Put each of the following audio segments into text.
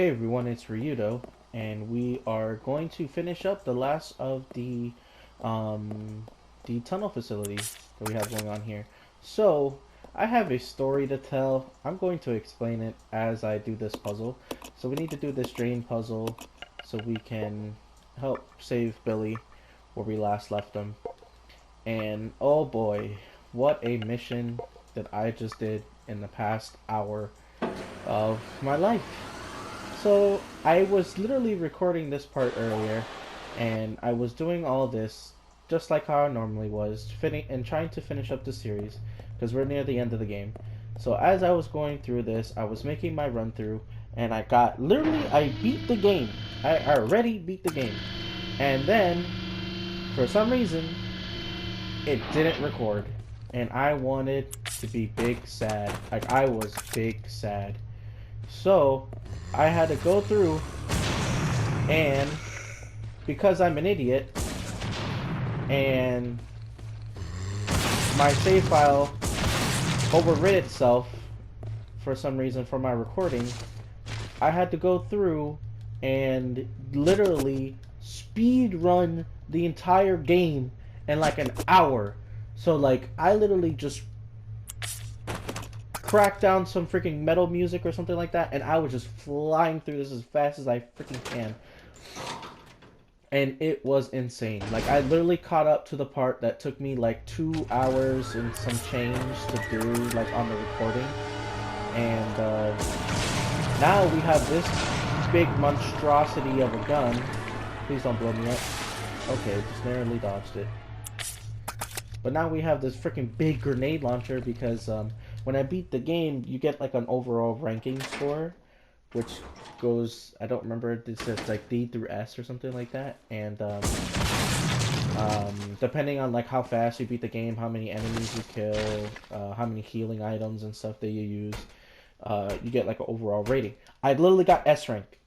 Hey everyone, it's Ryudo, and we are going to finish up the last of um, the tunnel facility that we have going on here. So, I have a story to tell. I'm going to explain it as I do this puzzle. So we need to do this drain puzzle so we can help save Billy where we last left him. And oh boy, what a mission that I just did in the past hour of my life. So I was literally recording this part earlier, and I was doing all this just like how I normally was, and trying to finish up the series because we're near the end of the game. So as I was going through this, I was making my run through, and I beat the game. I already beat the game, and then for some reason it didn't record, and I wanted to be big sad. Like I was big sad. So I had to go through, and because I'm an idiot and my save file overrid itself for some reason for my recording, I had to go through and literally speed run the entire game in like an hour. So like I literally just crack down some freaking metal music or something like that, and I was just flying through this as fast as I freaking can. And it was insane. Like, I literally caught up to the part that took me like 2 hours and some change to do, like, on the recording. And now we have this big monstrosity of a gun. Please don't blow me up. Okay, just narrowly dodged it. But now we have this freaking big grenade launcher because when I beat the game, you get like an overall ranking score, which goes, I don't remember, it's like D through S or something like that. And depending on like how fast you beat the game, how many enemies you kill, how many healing items and stuff that you use, you get like an overall rating. I literally got S rank.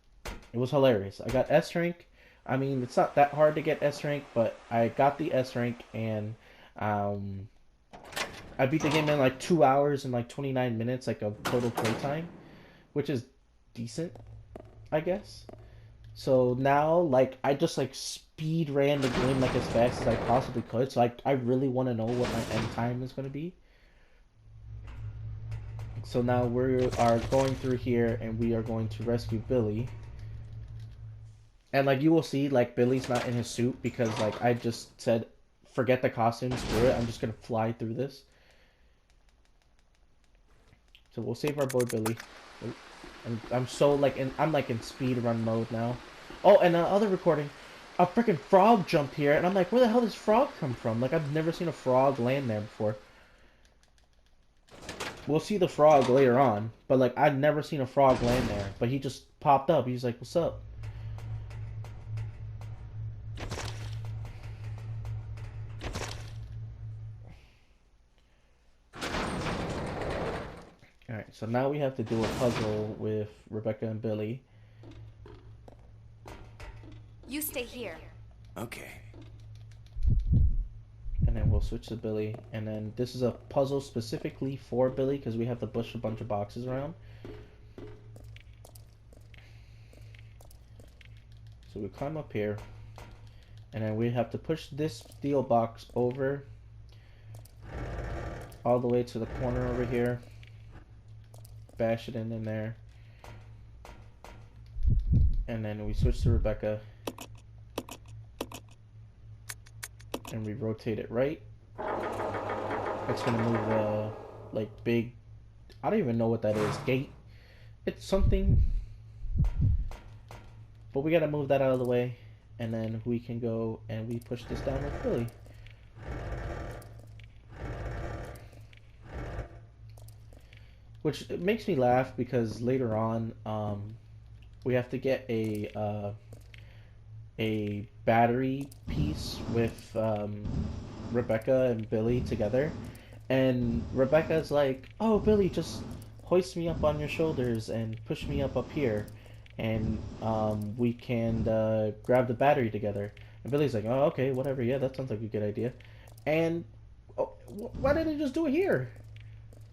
It was hilarious. I got S rank. I mean, it's not that hard to get S rank, but I got the S rank, and um, I beat the game in like 2 hours and like 29 minutes, like of total playtime, which is decent, I guess. So now, like, I just like speed ran the game like as fast as I possibly could. So I really want to know what my end time is going to be. So now we are going through here, and we are going to rescue Billy. And like you will see, like Billy's not in his suit because like I just said, forget the costume, screw it. I'm just gonna fly through this. So we'll save our boy Billy. I'm so like I'm like in speed run mode now. Oh, and other recording, a freaking frog jumped here, and I'm like, where the hell does frog come from? Like I've never seen a frog land there before. We'll see the frog later on, but like I've never seen a frog land there. But he just popped up. He's like, what's up? Alright, so now we have to do a puzzle with Rebecca and Billy. You stay here. Okay. And then we'll switch to Billy. And then this is a puzzle specifically for Billy because we have to push a bunch of boxes around. So we climb up here. And then we have to push this steel box over all the way to the corner over here. Bash it in there. And then we switch to Rebecca. And we rotate it right. It's gonna move like big, I don't even know what that is, gate. It's something, but we gotta move that out of the way, and then we can go and we push this down with Billy. Which it makes me laugh because later on, we have to get a battery piece with Rebecca and Billy together, and Rebecca's like, "Oh, Billy, just hoist me up on your shoulders and push me up here, and we can grab the battery together." And Billy's like, "Oh, okay, whatever. Yeah, that sounds like a good idea." And oh, why didn't they just do it here?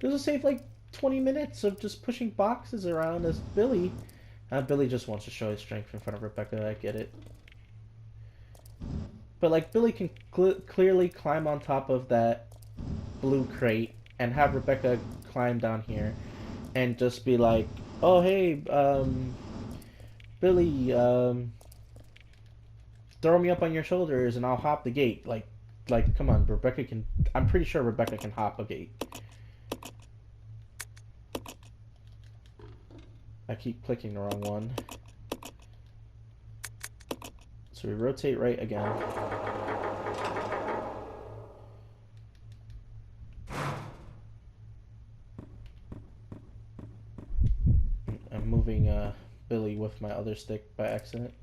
This will save like 20 minutes of just pushing boxes around as Billy Billy just wants to show his strength in front of Rebecca. I get it. But like Billy can clearly climb on top of that blue crate and have Rebecca climb down here and just be like, "Oh hey, Billy, throw me up on your shoulders and I'll hop the gate." Like, come on, Rebecca can. I'm pretty sure Rebecca can hop a gate. I keep clicking the wrong one. So we rotate right again. I'm moving Billy with my other stick by accident.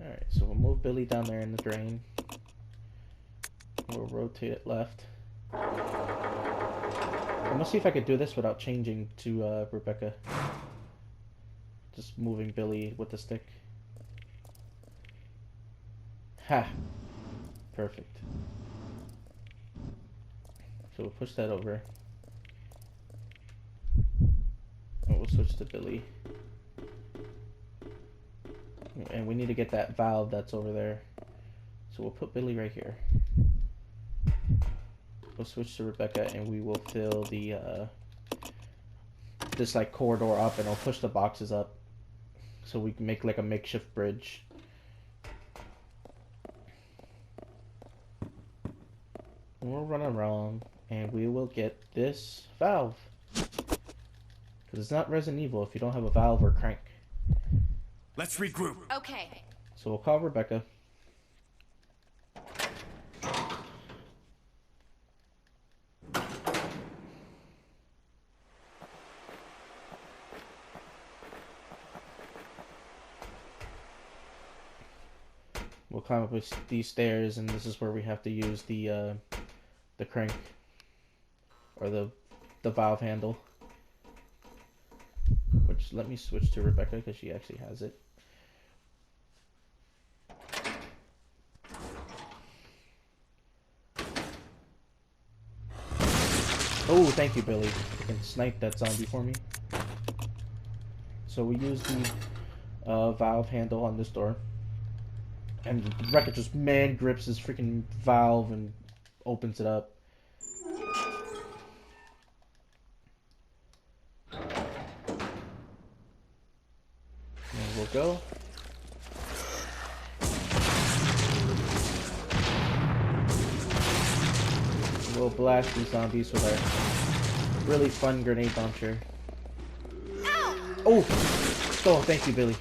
Alright, so we'll move Billy down there in the drain. We'll rotate it left. I'm gonna see if I could do this without changing to Rebecca. Just moving Billy with the stick. Ha! Perfect. So we'll push that over. And we'll switch to Billy. And we need to get that valve that's over there. So we'll put Billy right here. We'll switch to Rebecca and we will fill the this like corridor up, and I'll push the boxes up so we can make like a makeshift bridge. And we'll run around and we will get this valve. Because it's not Resident Evil if you don't have a valve or crank. Let's regroup. Okay. So we'll call Rebecca. We'll climb up these stairs, and this is where we have to use the crank or the valve handle. Which, let me switch to Rebecca because she actually has it. Oh, thank you, Billy. You can snipe that zombie for me. So we use the valve handle on this door. And Rebecca just man grips his freaking valve and opens it up. And we'll go. We'll blast these zombies with our really fun grenade launcher. Oh! Oh, thank you, Billy.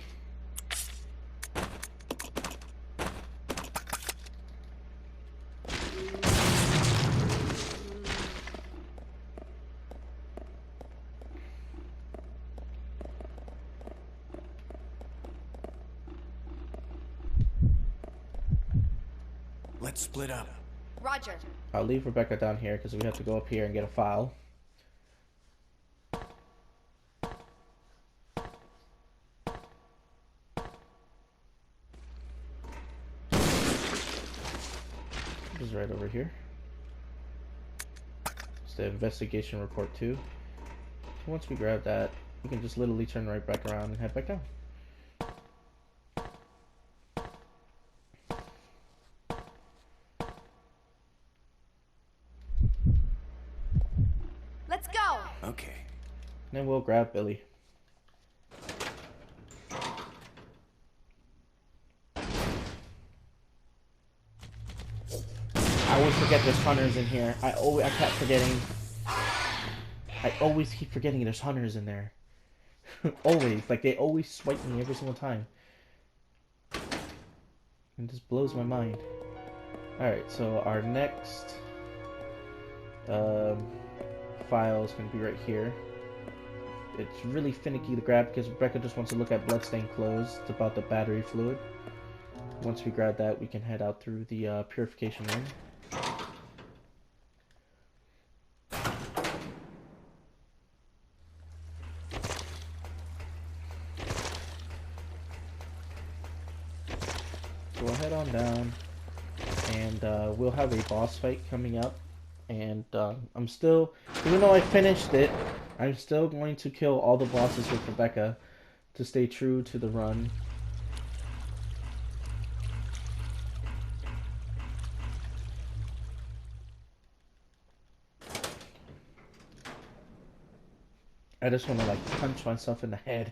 Let's split up. Roger. I'll leave Rebecca down here because we have to go up here and get a file. This is right over here. It's the investigation report 2. So once we grab that, we can just literally turn right back around and head back down. Let's go. Okay. Then we'll grab Billy. I always forget there's hunters in here. I kept forgetting. I always keep forgetting there's hunters in there. Always. Like, they always swipe me every single time. It just blows my mind. Alright, so our next file is going to be right here. It's really finicky to grab because Rebecca just wants to look at bloodstained clothes. It's about the battery fluid. Once we grab that, we can head out through the purification room. So we'll head on down. and we'll have a boss fight coming up. And I'm still, even though I finished it, I'm still going to kill all the bosses with Rebecca to stay true to the run. I just want to like punch myself in the head.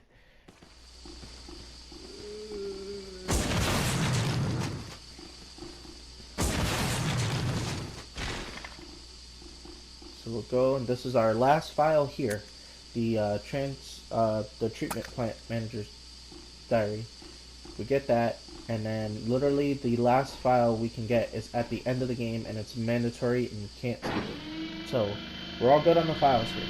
So we'll go, and this is our last file here, the the treatment plant manager's diary. We get that, and then literally the last file we can get is at the end of the game, and it's mandatory, and you can't skip it. So we're all good on the files here.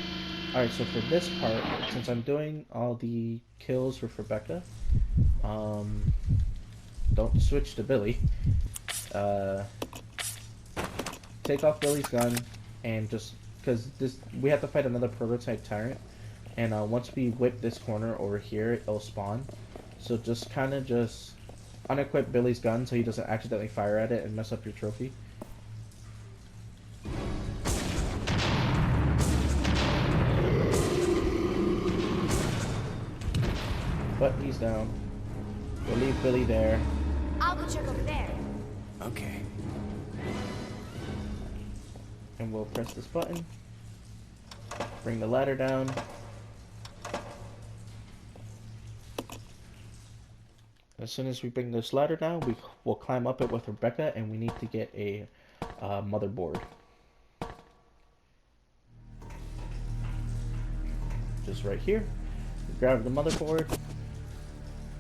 All right, so for this part, since I'm doing all the kills with Rebecca, don't switch to Billy. Take off Billy's gun, and just because we have to fight another prototype tyrant, and once we whip this corner over here, it'll spawn. So just kind of just unequip Billy's gun so he doesn't accidentally fire at it and mess up your trophy. But he's down. We'll leave Billy there. I'll go check over there. Okay. And we'll press this button. Bring the ladder down. As soon as we bring this ladder down, we will climb up it with Rebecca, and we need to get a motherboard. Just right here. We grab the motherboard,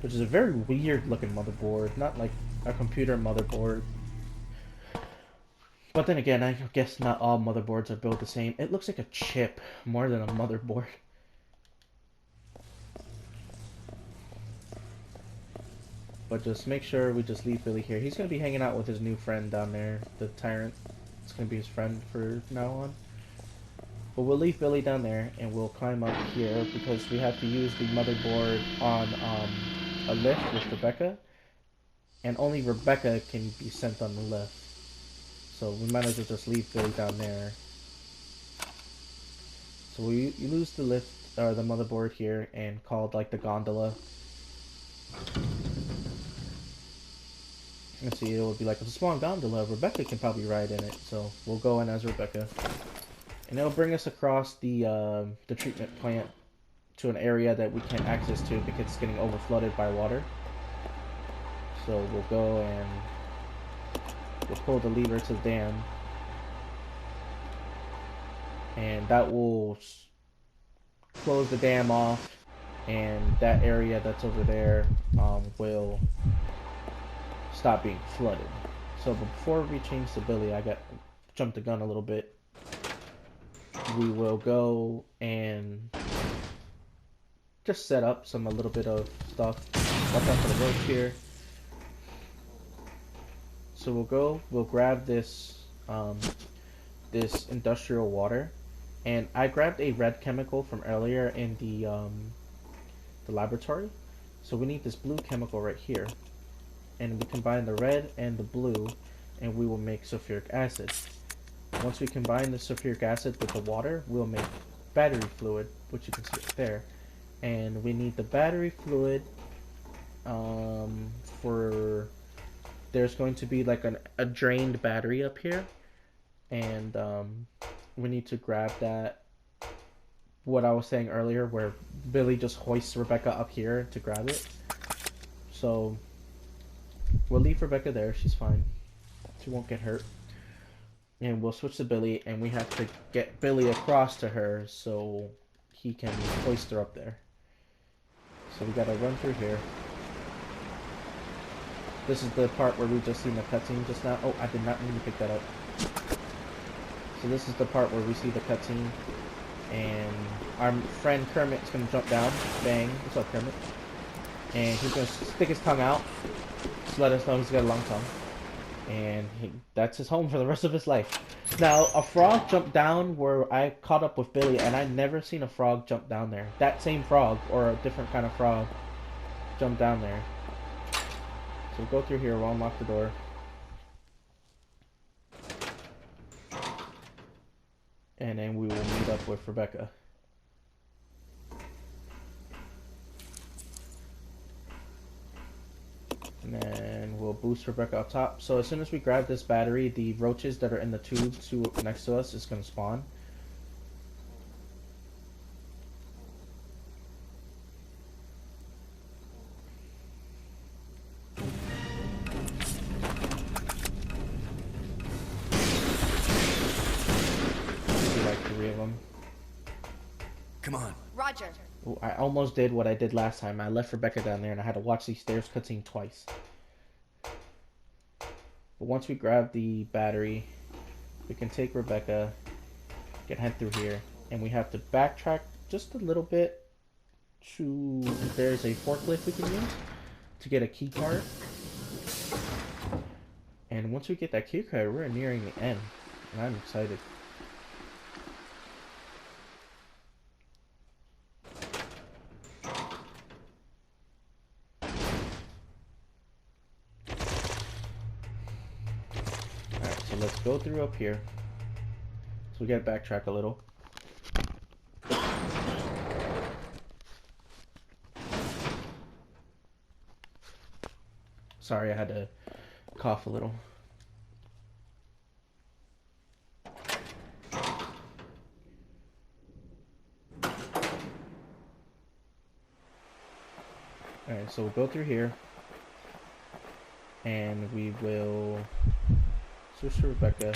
which is a very weird looking motherboard, not like a computer motherboard. But then again, I guess not all motherboards are built the same. It looks like a chip more than a motherboard. But just make sure we just leave Billy here. He's going to be hanging out with his new friend down there, the tyrant. It's going to be his friend for now on. But we'll leave Billy down there, and we'll climb up here because we have to use the motherboard on a lift with Rebecca. And only Rebecca can be sent on the lift. So we might as well just leave Billy down there. So you lose the lift, or the motherboard here, and called like the gondola. Let's see, it will be like a small gondola. Rebecca can probably ride in it, so we'll go in as Rebecca. And it'll bring us across the treatment plant to an area that we can't access to because it's getting overflooded by water. So we'll go and we'll pull the lever to the dam. And that will close the dam off, and that area that's over there will stop being flooded. So before we change to Billy, I jumped the gun a little bit. We will go and just set up a little bit of stuff. Watch out for the ropes here. So we'll grab this this industrial water, and I grabbed a red chemical from earlier in the laboratory. So we need this blue chemical right here, and we combine the red and the blue, and we will make sulfuric acid. Once we combine the sulfuric acid with the water, we'll make battery fluid, which you can see right there. And we need the battery fluid for... There's going to be like a drained battery up here, and we need to grab that. What I was saying earlier, where Billy just hoists Rebecca up here to grab it. So we'll leave Rebecca there. She's fine. She won't get hurt. And we'll switch to Billy, and we have to get Billy across to her so he can hoist her up there. So we gotta run through here. This is the part where we just seen the cutscene just now. Oh, I did not mean to pick that up. So this is the part where we see the cutscene, and our friend Kermit's gonna jump down. Bang! What's up, Kermit? And he's gonna stick his tongue out to let us know he's got a long tongue, and that's his home for the rest of his life. Now, a frog jumped down where I caught up with Billy, and I'd never seen a frog jump down there. That same frog, or a different kind of frog, jumped down there. So we'll go through here, we'll unlock the door. and then we will meet up with Rebecca. And then we'll boost Rebecca up top. So as soon as we grab this battery, the roaches that are in the tube next to us is going to spawn. Like 3 of them. Come on. Roger. Ooh, I almost did what I did last time. I left Rebecca down there and I had to watch these stairs cutscene twice. But once we grab the battery, we can take Rebecca, can head through here, and we have to backtrack just a little bit to... There's a forklift we can use to get a key card. And once we get that key card, we're nearing the end, and I'm excited. So let's go through up here. So we gotta backtrack a little. Sorry, I had to cough a little. Alright, so we'll go through here. And we will switch to Rebecca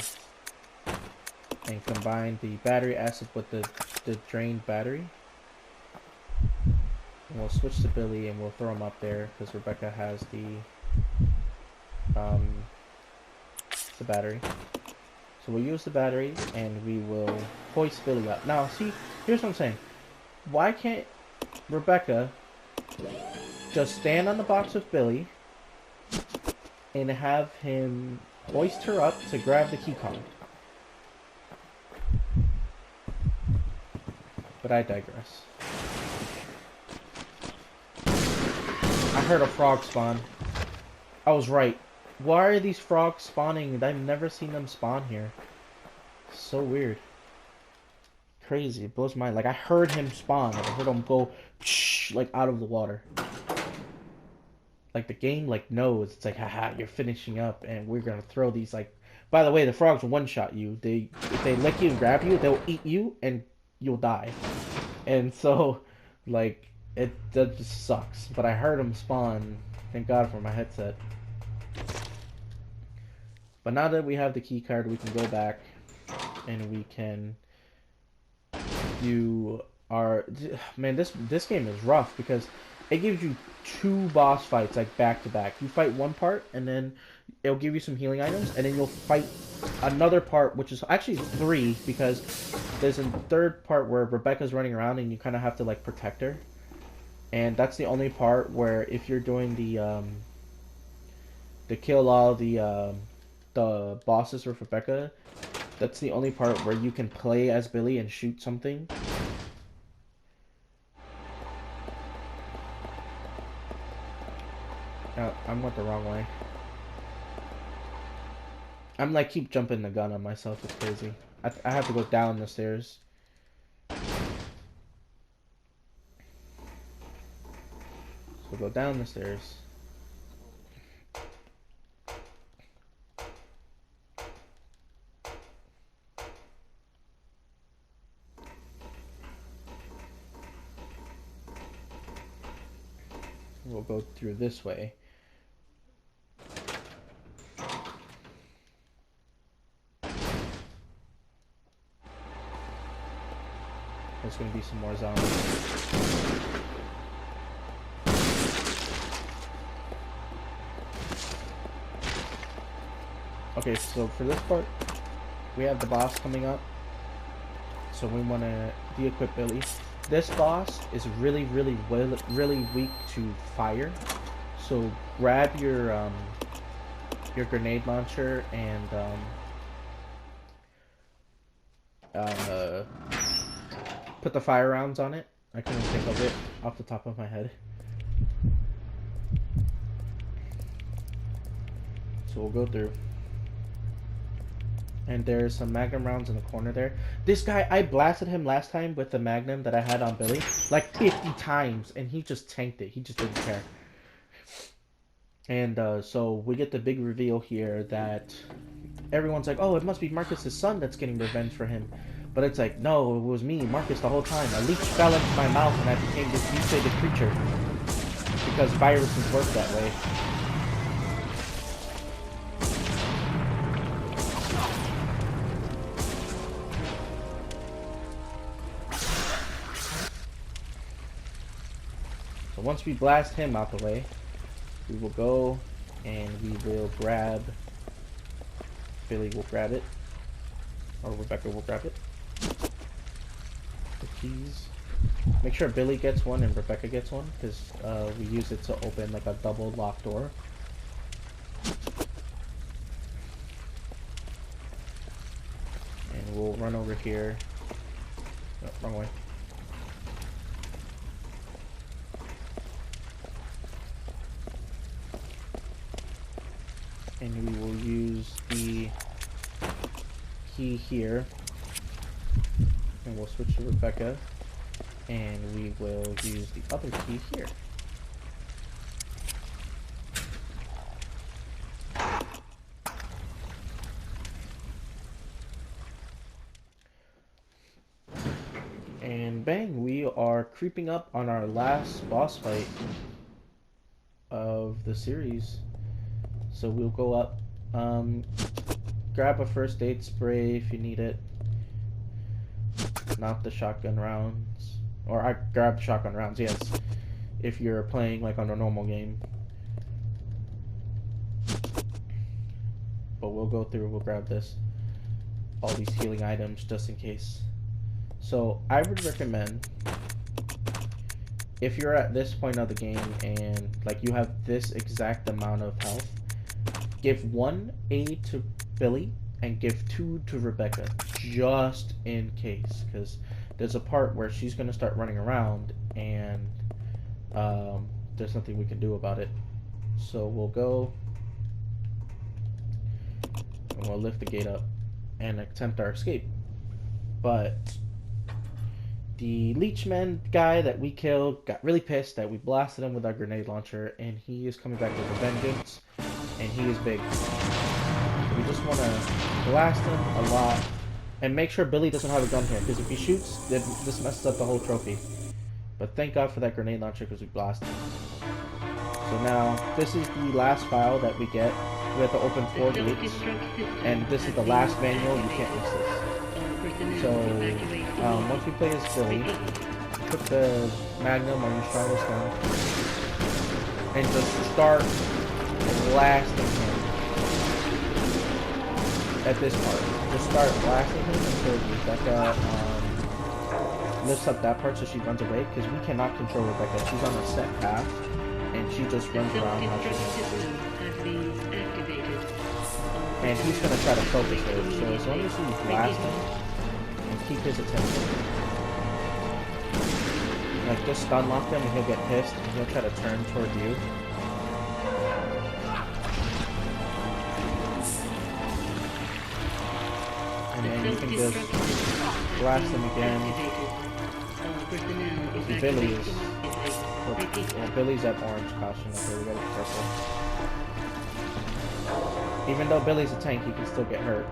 and combine the battery acid with the drained battery. And we'll switch to Billy and we'll throw him up there because Rebecca has the battery. So we'll use the battery and we will hoist Billy up. Now, see, here's what I'm saying. Why can't Rebecca just stand on the box with Billy and have him hoist her up to grab the key card? But I digress. I heard a frog spawn. I was right. Why are these frogs spawning? I've never seen them spawn here. So weird. Crazy. It blows my mind. Like, I heard him spawn. Like, I heard him go like out of the water. Like, the game like knows. It's like, haha, you're finishing up and we're gonna throw these, like, by the way, the frogs one-shot you. If they lick you and grab you, they'll eat you and you'll die. And so, like, that just sucks. But I heard him spawn. Thank God for my headset. But now that we have the key card, we can go back and we can do our... Man, this game is rough because it gives you 2 boss fights, like, back to back. You fight one part and then it'll give you some healing items, and then you'll fight another part, which is actually 3, because there's a 3rd part where Rebecca's running around and you kind of have to, like, protect her. And that's the only part where if you're doing the kill all the bosses with Rebecca, that's the only part where you can play as Billy and shoot something. I went the wrong way. I'm like keep jumping the gun on myself. It's crazy. I have to go down the stairs. So go down the stairs. We'll go through this way. There's gonna be some more zombies. Okay, so for this part, we have the boss coming up. So we want to de-equip Billy. This boss is really weak to fire. So grab your grenade launcher and put the fire rounds on it. I couldn't think of it off the top of my head. So we'll go through. And there's some Magnum rounds in the corner there. This guy, I blasted him last time with the Magnum that I had on Billy like 50 times, and he just tanked it. He just didn't care. And so we get the big reveal here that everyone's like, oh, it must be Marcus's son that's getting revenge for him. But it's like, no, it was me, Marcus, the whole time. A leech fell into my mouth and I became this mutated creature. Because viruses work that way. So once we blast him out the way, we will go and we will grab... Billy will grab it. Or Rebecca will grab it. The keys. Make sure Billy gets one and Rebecca gets one, because we use it to open like a double lock door. And we'll run over here. Oh, wrong way. And we will use the key here. And we'll switch to Rebecca. And we will use the other key here. And bang, we are creeping up on our last boss fight of the series. So we'll go up, grab a first aid spray if you need it. Not the shotgun rounds. Or I grabbed shotgun rounds, yes. If you're playing like on a normal game. But we'll go through, we'll grab this. All these healing items just in case. So I would recommend, if you're at this point of the game and like you have this exact amount of health, give 1 aid to Billy and give 2 to Rebecca, just in case, because there's a part where she's going to start running around and there's nothing we can do about it. So we'll go and we'll lift the gate up and attempt our escape. But the Leechman guy that we killed got really pissed that we blasted him with our grenade launcher, and he is coming back with a vengeance, and he is big. We just want to blast him a lot, and make sure Billy doesn't have a gun here, because if he shoots, then this messes up the whole trophy. But thank God for that grenade launcher, because we blasted him. So now, this is the last file that we get. We have to open 4 gates, and this is the last manual. You can't miss this. So, once we play as Billy, put the Magnum on your strongest gun, and just start blasting him at this part. Just start blasting him until Rebecca lifts up that part so she runs away, because we cannot control Rebecca. She's on a set path, and she just runs around how she wants. And he's going to try to focus her, so as long as you blast him, keep his attention. Like, just stun lock him and he'll get pissed and he'll try to turn toward you. And then you can just blast him again. See, Billy is... Well, Billy's at orange caution. Okay, we gotta be careful. Even though Billy's a tank, he can still get hurt.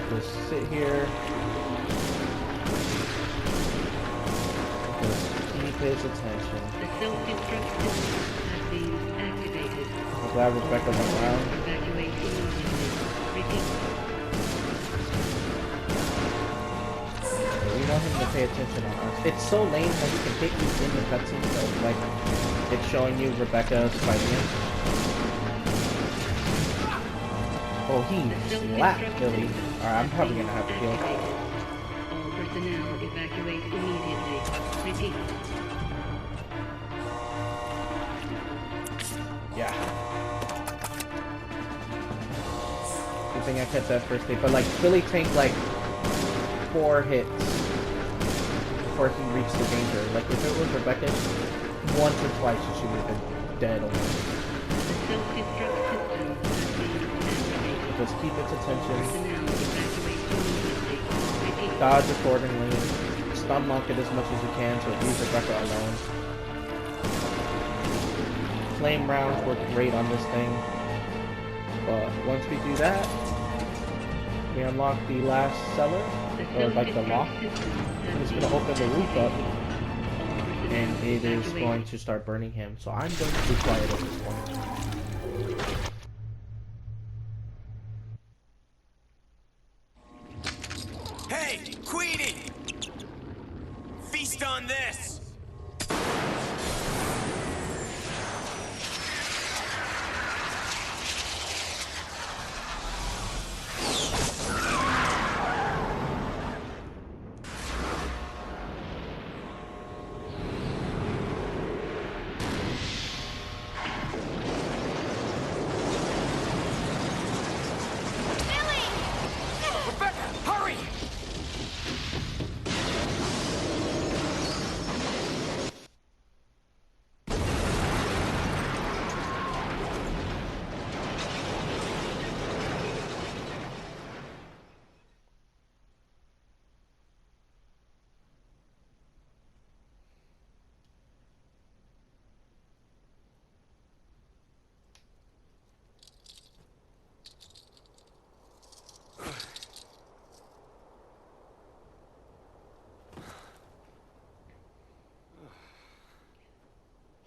Just sit here. Just keep his attention. The self-destruct system has been activated. I'm glad Rebecca went around. Evacuate immediately. Repeat. We want him to pay attention on us. It's so lame how you can hit you in the cutscene, so like it's showing you Rebecca fighting him. Oh, he slapped Billy. Alright, I'm probably gonna have to heal. All personnel evacuate immediately. Repeat. Yeah. Good thing I kept that first hit, but like Billy tanked like 4 hits before he reached the danger. Like if it was Rebecca, once or twice she would have been dead almost. Self-destruct system has been activated. Just keep its attention. Personnel evacuate immediately. Repeat. Dodge accordingly. Stun lock it as much as you can so it leaves Rebecca alone. Flame rounds work great on this thing. But once we do that, we unlock the last cellar, or like the lock. And it's going to open the roof up, and it is going to start burning him. So I'm going to be quiet at this point. Hey, Queenie! Feast on this! Rebecca, hurry!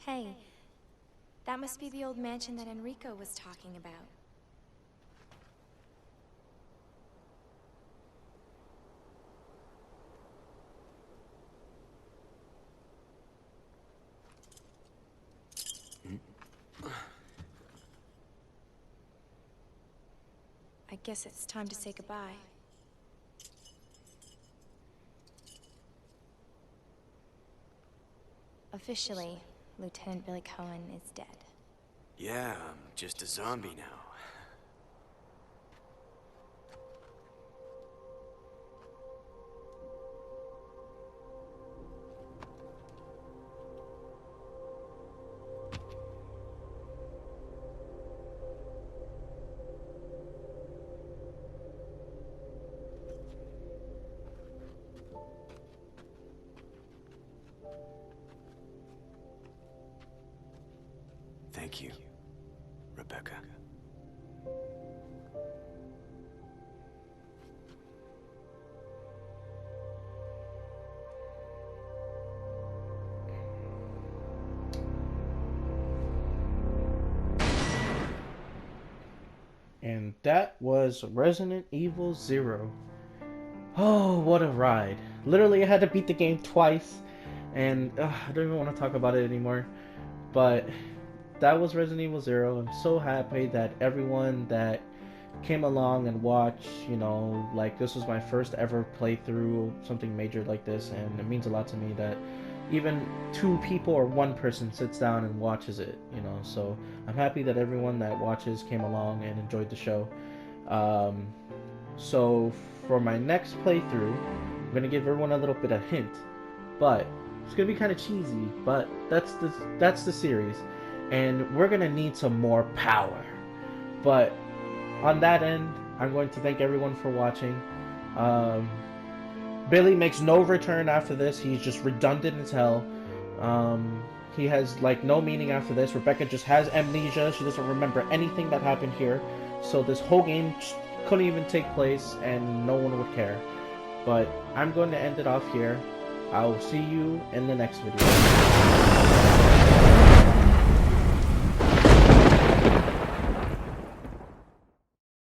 Hey, that must be the old mansion that Enrico was talking about. I guess it's time to say goodbye. Officially, Lieutenant Billy Cohen is dead. Yeah, I'm just a zombie now. Thank you, Rebecca. And that was Resident Evil 0. Oh, what a ride. Literally, I had to beat the game twice, and I don't even want to talk about it anymore. But that was Resident Evil 0. I'm so happy that everyone that came along and watched, you know, like this was my first ever playthrough, something major like this, and it means a lot to me that even 2 people or 1 person sits down and watches it, you know. So I'm happy that everyone that watches came along and enjoyed the show. So for my next playthrough, I'm gonna give everyone a little bit of hint, but it's gonna be kind of cheesy, but that's the series, and we're gonna need some more power. But on that end, I'm going to thank everyone for watching. Billy makes no return after this. He's just redundant as hell. He has like no meaning after this. Rebecca just has amnesia. She doesn't remember anything that happened here. So this whole game couldn't even take place and no one would care. But I'm going to end it off here. I'll see you in the next video.